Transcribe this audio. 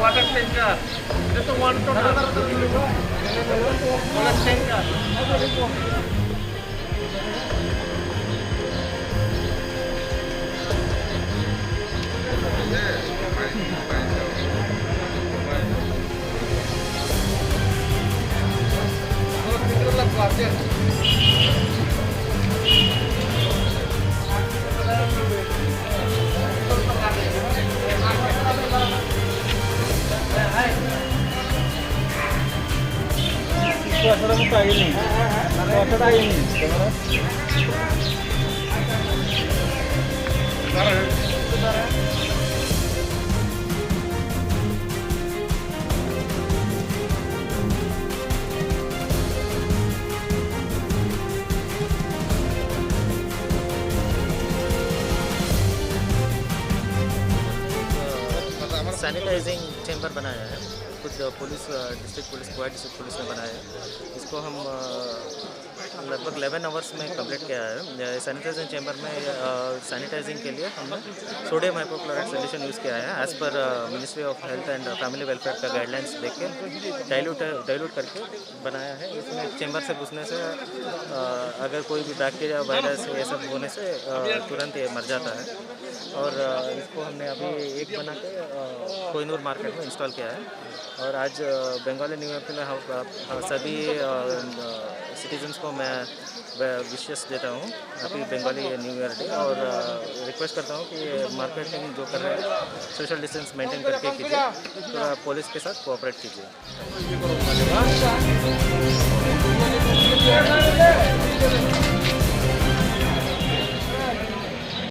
Water tanker, এটা তো one ton water tanker. Suasana muka ini, suasana ini, sanitizing chamber बनाया है खुद police district police quad district police ने बनाया है। इसको हम लगभग 11 आवर्स में कंप्लीट किया है। सैनिटाइजिंग चैम्बर में सैनिटाइजिंग के लिए हमने सोडियम हाइपोक्लोराइड सोल्यूशन यूज़ किया है as per ministry of health and family welfare का गाइडलाइंस देख के डाइल्यूट करके बनाया है। इसमें चैम्बर से घुसने से अगर कोई भी बैक्टीरिया वायरस ये सब होने से तुरंत ये मर जाता है। और इसको हमने अभी एक बना के कोहिनूर मार्केट में इंस्टॉल किया है। और आज बंगाली न्यू ईयर के लिए सभी सिटीजन्स को मैं विशेस देता हूँ happy Bengali new year day. और रिक्वेस्ट करता हूँ कि मार्केटिंग जो कर रहे हैं सोशल डिस्टेंस मेंटेन करके कीजिए, थोड़ा पुलिस के साथ कोऑपरेट कीजिए।